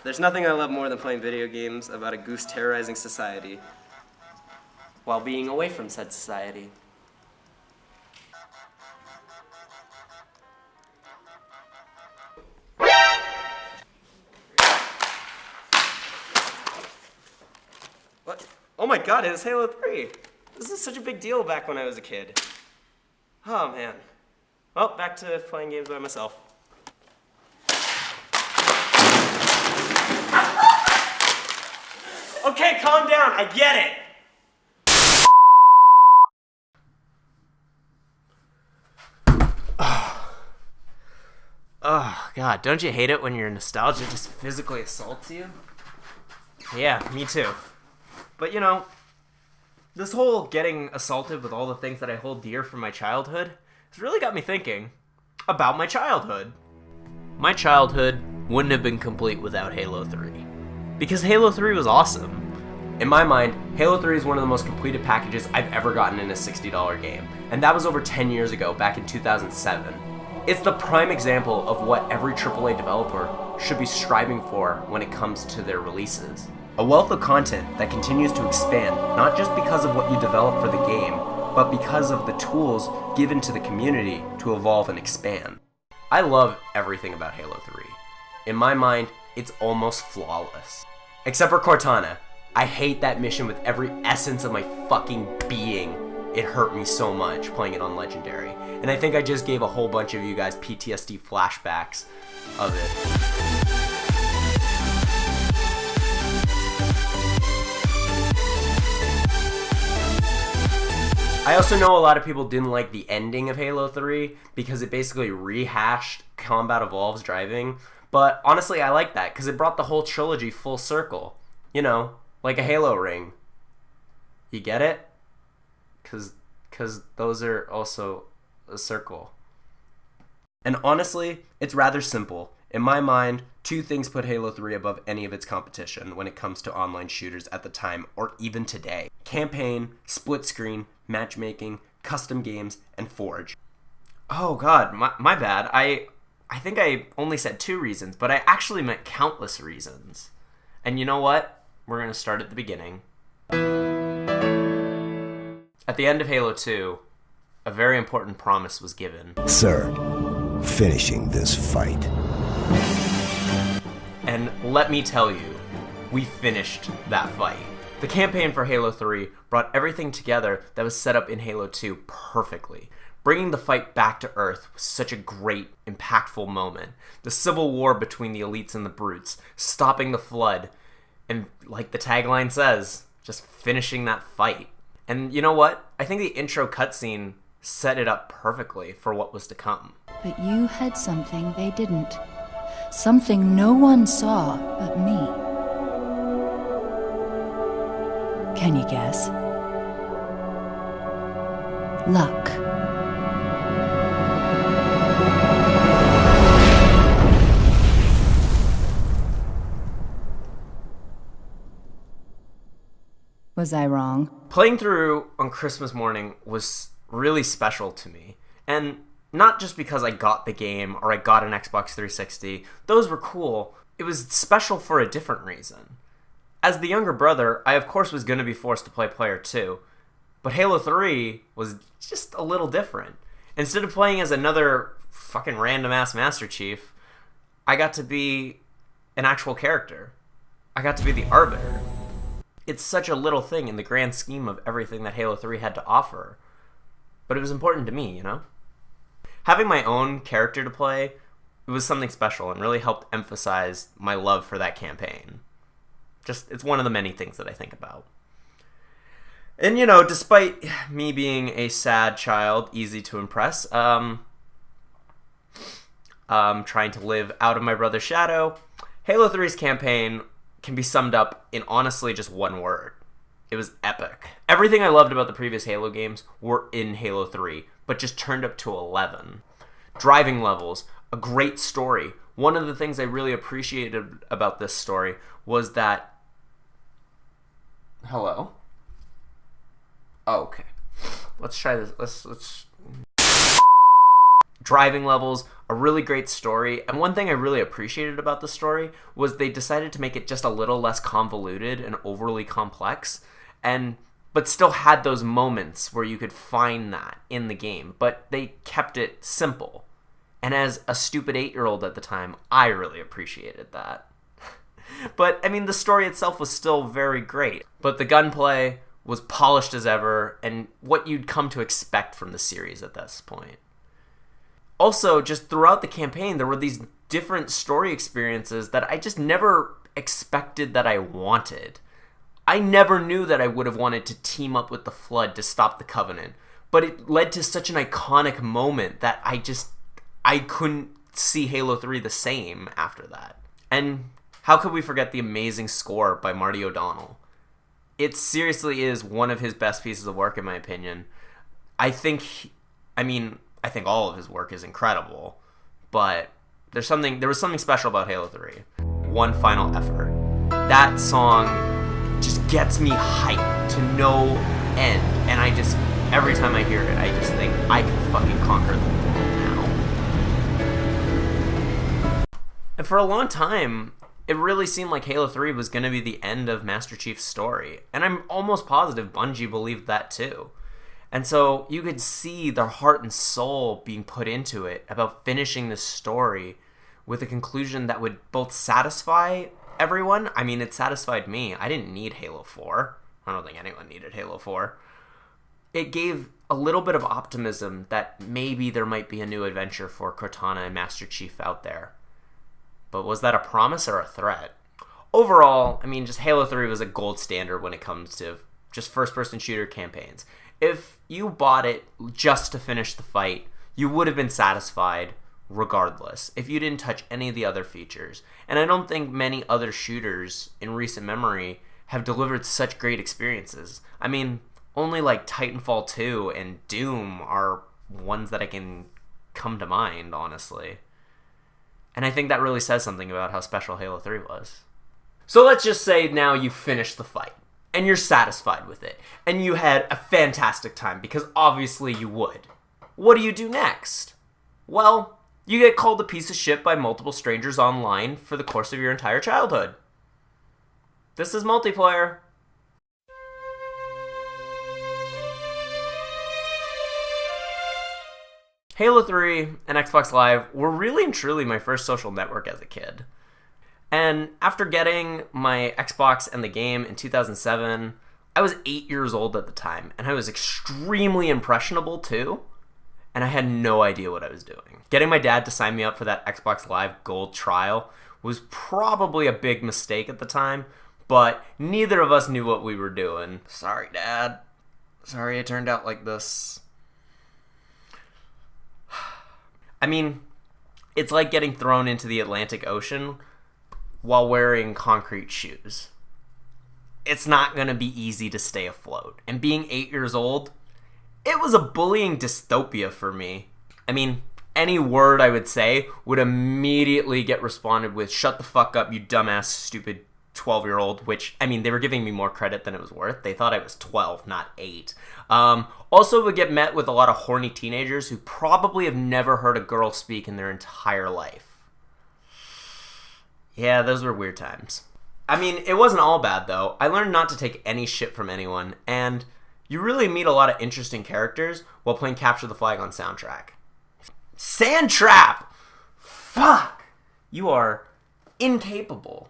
There's nothing I love more than playing video games about a goose terrorizing society while being away from said society. What? Oh my god, it was Halo 3! This is such a big deal back when I was a kid. Oh man. Well, back to playing games by myself. Okay, calm down, I get it! Oh, God, don't you hate it when your nostalgia just physically assaults you? Yeah, me too. But you know, this whole getting assaulted with all the things that I hold dear from my childhood has really got me thinking about my childhood. My childhood wouldn't have been complete without Halo 3. Because Halo 3 was awesome. In my mind, Halo 3 is one of the most completed packages I've ever gotten in a $60 game. And that was over 10 years ago, back in 2007. It's the prime example of what every AAA developer should be striving for when it comes to their releases. A wealth of content that continues to expand, not just because of what you develop for the game, but because of the tools given to the community to evolve and expand. I love everything about Halo 3. In my mind, it's almost flawless. Except for Cortana. I hate that mission with every essence of my fucking being. It hurt me so much playing it on Legendary. And I think I just gave a whole bunch of you guys PTSD flashbacks of it. I also know a lot of people didn't like the ending of Halo 3 because it basically rehashed Combat Evolved's driving. But honestly, I like that because it brought the whole trilogy full circle. You know, like a Halo ring. You get it? Because those are also a circle. And honestly, it's rather simple. In my mind, two things put Halo 3 above any of its competition when it comes to online shooters at the time or even today. Campaign, split screen, matchmaking, custom games, and Forge. Oh god, my bad. I think I only said 2 reasons, but I actually meant countless reasons. And you know what? We're going to start at the beginning. At the end of Halo 2, a very important promise was given. Sir, finishing this fight. And let me tell you, we finished that fight. The campaign for Halo 3 brought everything together that was set up in Halo 2 perfectly. Bringing the fight back to Earth was such a great, impactful moment. The civil war between the elites and the brutes, stopping the flood, and like the tagline says, just finishing that fight. And you know what? I think the intro cutscene set it up perfectly for what was to come. But you had something they didn't. Something no one saw but me. Can you guess? Luck. Was I wrong? Playing through on Christmas morning was really special to me. And not just because I got the game or I got an Xbox 360. Those were cool. It was special for a different reason. As the younger brother, I of course was going to be forced to play Player 2. But Halo 3 was just a little different. Instead of playing as another fucking random-ass Master Chief, I got to be an actual character. I got to be the Arbiter. It's such a little thing in the grand scheme of everything that Halo 3 had to offer. But it was important to me, you know? Having my own character to play, it was something special and really helped emphasize my love for that campaign. Just, it's one of the many things that I think about. And, you know, despite me being a sad child, easy to impress, trying to live out of my brother's shadow, Halo 3's campaign can be summed up in honestly just one word. It was epic. Everything I loved about the previous Halo games were in Halo 3, but just turned up to 11. Driving levels, a great story. One of the things I really appreciated about this story was that... Hello? Oh, okay. Let's try this. Let's... driving levels, a really great story, and one thing I really appreciated about the story was they decided to make it just a little less convoluted and overly complex, but still had those moments where you could find that in the game, but they kept it simple. And as a stupid 8-year-old at the time, I really appreciated that. But, I mean, the story itself was still very great, but the gunplay was polished as ever, and what you'd come to expect from the series at this point. Also, just throughout the campaign, there were these different story experiences that I just never expected that I wanted. I never knew that I would have wanted to team up with the Flood to stop the Covenant, but it led to such an iconic moment that I couldn't see Halo 3 the same after that. And how could we forget the amazing score by Marty O'Donnell? It seriously is one of his best pieces of work, in my opinion. I think all of his work is incredible, but there was something special about Halo 3. One Final Effort. That song just gets me hyped to no end, and every time I hear it, I just think I can fucking conquer the world now. And for a long time, it really seemed like Halo 3 was going to be the end of Master Chief's story, and I'm almost positive Bungie believed that too. And so you could see their heart and soul being put into it about finishing this story with a conclusion that would both satisfy everyone. I mean, it satisfied me. I didn't need Halo 4. I don't think anyone needed Halo 4. It gave a little bit of optimism that maybe there might be a new adventure for Cortana and Master Chief out there. But was that a promise or a threat? Overall, I mean, just Halo 3 was a gold standard when it comes to just first-person shooter campaigns. If you bought it just to finish the fight, you would have been satisfied regardless, if you didn't touch any of the other features. And I don't think many other shooters in recent memory have delivered such great experiences. I mean, only like Titanfall 2 and Doom are ones that I can come to mind, honestly. And I think that really says something about how special Halo 3 was. So let's just say now you finished the fight, and you're satisfied with it, and you had a fantastic time, because obviously you would. What do you do next? Well, you get called a piece of shit by multiple strangers online for the course of your entire childhood. This is multiplayer. Halo 3 and Xbox Live were really and truly my first social network as a kid. And after getting my Xbox and the game in 2007, I was 8 years old at the time, and I was extremely impressionable too, and I had no idea what I was doing. Getting my dad to sign me up for that Xbox Live Gold trial was probably a big mistake at the time, but neither of us knew what we were doing. Sorry, Dad. Sorry it turned out like this. I mean, it's like getting thrown into the Atlantic Ocean while wearing concrete shoes. It's not going to be easy to stay afloat. And being 8 years old, it was a bullying dystopia for me. I mean, any word I would say would immediately get responded with, "Shut the fuck up, you dumbass, stupid 12-year-old," which, I mean, they were giving me more credit than it was worth. They thought I was 12, not 8. Also would get met with a lot of horny teenagers who probably have never heard a girl speak in their entire life. Yeah, those were weird times. I mean, it wasn't all bad, though. I learned not to take any shit from anyone, and you really meet a lot of interesting characters while playing Capture the Flag on soundtrack. Sandtrap! Fuck! You are incapable.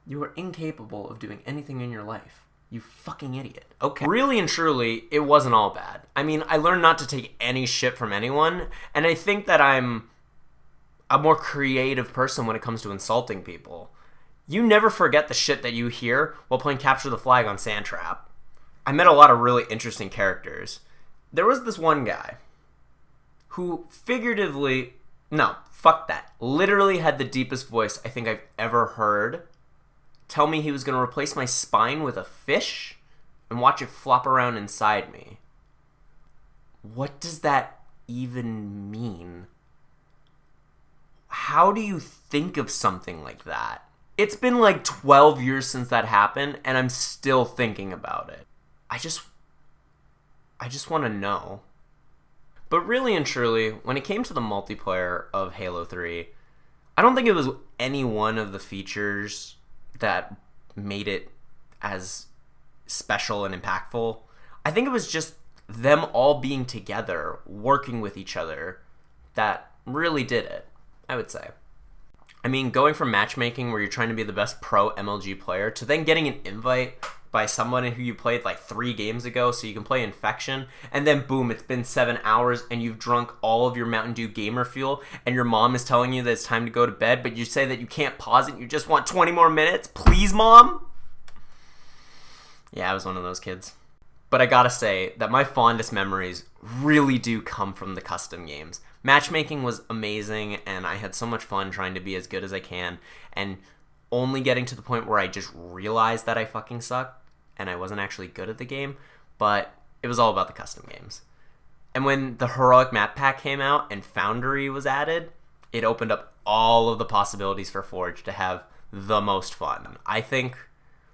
You are incapable of doing anything in your life. You fucking idiot. Okay. Really and truly, it wasn't all bad. I mean, I learned not to take any shit from anyone, and I think that I'm a more creative person when it comes to insulting people. You never forget the shit that you hear while playing Capture the Flag on Sandtrap. I met a lot of really interesting characters. There was this one guy who literally had the deepest voice I think I've ever heard tell me he was going to replace my spine with a fish and watch it flop around inside me. What does that even mean? How do you think of something like that? It's been like 12 years since that happened, and I'm still thinking about it. I just want to know. But really and truly, when it came to the multiplayer of Halo 3, I don't think it was any one of the features that made it as special and impactful. I think it was just them all being together, working with each other, that really did it, I would say. I mean, going from matchmaking where you're trying to be the best pro MLG player to then getting an invite by someone who you played like 3 games ago so you can play Infection, and then boom, it's been 7 hours and you've drunk all of your Mountain Dew gamer fuel and your mom is telling you that it's time to go to bed, but you say that you can't pause it, you just want 20 more minutes. Please, Mom? Yeah, I was one of those kids. But I gotta say that my fondest memories really do come from the custom games. Matchmaking was amazing, and I had so much fun trying to be as good as I can, and only getting to the point where I just realized that I fucking sucked, and I wasn't actually good at the game, but it was all about the custom games. And when the Heroic Map Pack came out and Foundry was added, it opened up all of the possibilities for Forge to have the most fun. I think,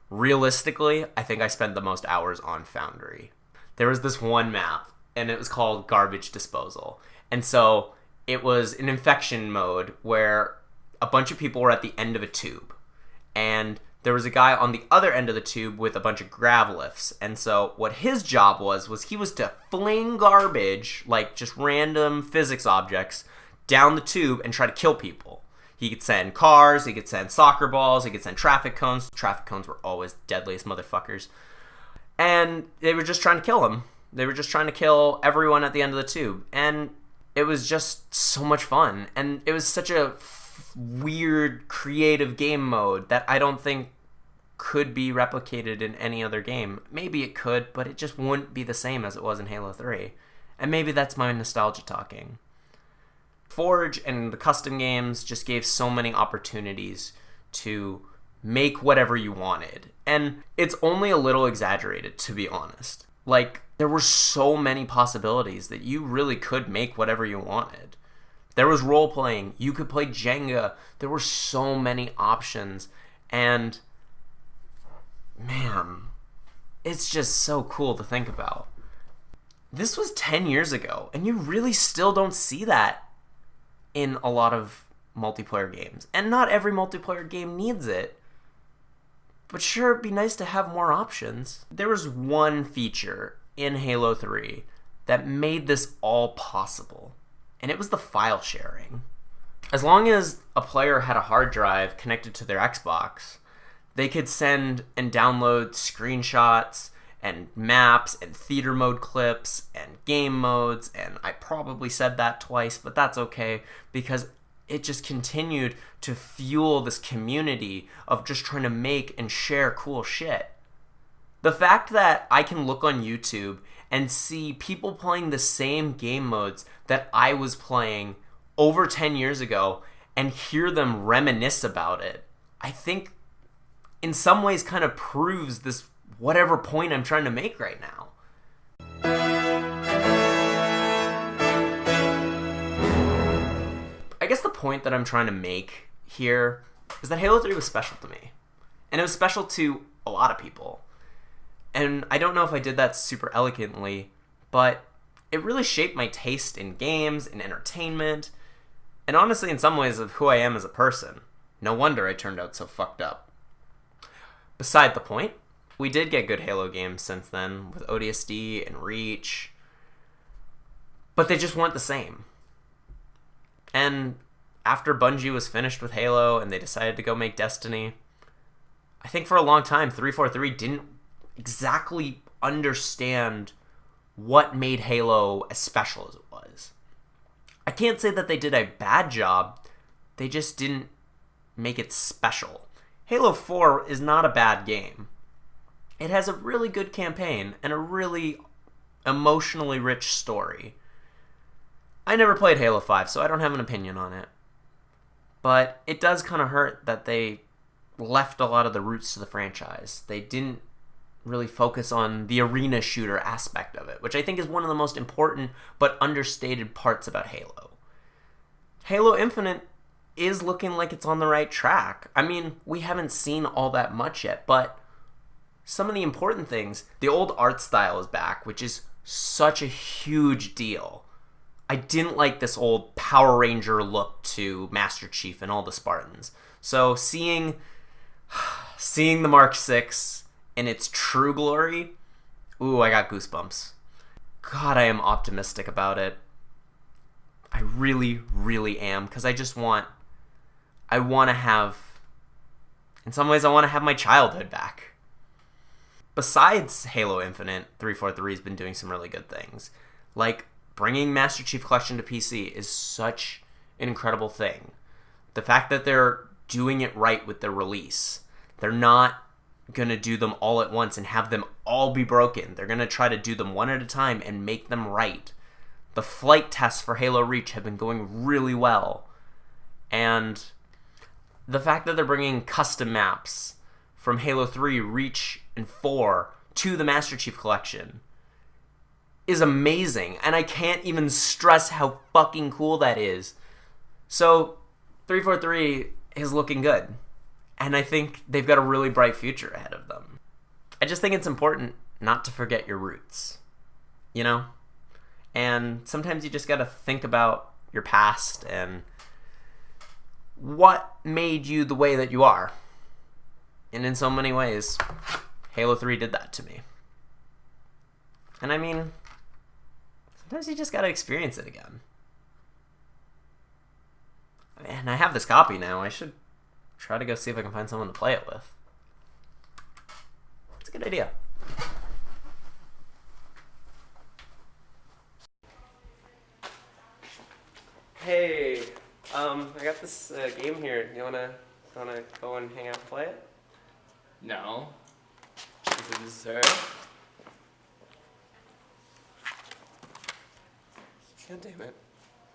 realistically, I spent the most hours on Foundry. There was this one map, and it was called Garbage Disposal. And so it was an Infection mode where a bunch of people were at the end of a tube. And there was a guy on the other end of the tube with a bunch of grav lifts. And so what his job was he was to fling garbage, like just random physics objects, down the tube and try to kill people. He could send cars, he could send soccer balls, he could send traffic cones. Traffic cones were always deadliest motherfuckers. And they were just trying to kill him. They were just trying to kill everyone at the end of the tube. And it was just so much fun. And it was such a weird, creative game mode that I don't think could be replicated in any other game. Maybe it could, but it just wouldn't be the same as it was in Halo 3. And maybe that's my nostalgia talking. Forge and the custom games just gave so many opportunities to make whatever you wanted. And it's only a little exaggerated, to be honest. Like, there were so many possibilities that you really could make whatever you wanted. There was role-playing. You could play Jenga. There were so many options. And, man, it's just so cool to think about. This was 10 years ago, and you really still don't see that in a lot of multiplayer games. And not every multiplayer game needs it. But sure, it'd be nice to have more options. There was one feature in Halo 3 that made this all possible, and it was the file sharing. As long as a player had a hard drive connected to their Xbox, they could send and download screenshots and maps and theater mode clips and game modes, and I probably said that twice, but that's okay, because it just continued to fuel this community of just trying to make and share cool shit. The fact that I can look on YouTube and see people playing the same game modes that I was playing over 10 years ago and hear them reminisce about it, I think in some ways kind of proves this whatever point I'm trying to make right now. I guess the point that I'm trying to make here is that Halo 3 was special to me. And it was special to a lot of people. And I don't know if I did that super elegantly, but it really shaped my taste in games, in entertainment, and honestly in some ways of who I am as a person. No wonder I turned out so fucked up. Beside the point, we did get good Halo games since then, with ODST and Reach, but they just weren't the same. And after Bungie was finished with Halo and they decided to go make Destiny, I think for a long time 343 didn't exactly understand what made Halo as special as it was. I can't say that they did a bad job, they just didn't make it special. Halo 4 is not a bad game. It has a really good campaign and a really emotionally rich story. I never played Halo 5, so I don't have an opinion on it. But it does kind of hurt that they left a lot of the roots to the franchise. They didn't really focus on the arena shooter aspect of it, which I think is one of the most important but understated parts about Halo. Halo Infinite is looking like it's on the right track. I mean, we haven't seen all that much yet, but some of the important things, the old art style is back, which is such a huge deal. I didn't like this old Power Ranger look to Master Chief and all the Spartans. So seeing the Mark 6 in its true glory, ooh, I got goosebumps. God, I am optimistic about it. I really, really am, because I want to have, in some ways, I want to have my childhood back. Besides Halo Infinite, 343 has been doing some really good things. Like, bringing Master Chief Collection to PC is such an incredible thing. The fact that they're doing it right with their release. They're not going to do them all at once and have them all be broken. They're going to try to do them one at a time and make them right. The flight tests for Halo Reach have been going really well. And the fact that they're bringing custom maps from Halo 3, Reach, and 4 to the Master Chief Collection is amazing. And I can't even stress how fucking cool that is. So, 343 is looking good. And I think they've got a really bright future ahead of them. I just think it's important not to forget your roots. You know? And sometimes you just gotta think about your past and what made you the way that you are. And in so many ways, Halo 3 did that to me. And I mean, sometimes you just gotta experience it again. And I have this copy now. I should try to go see if I can find someone to play it with. It's a good idea. Hey, I got this game here. You wanna go and hang out and play it? No. Is it dessert? God damn it.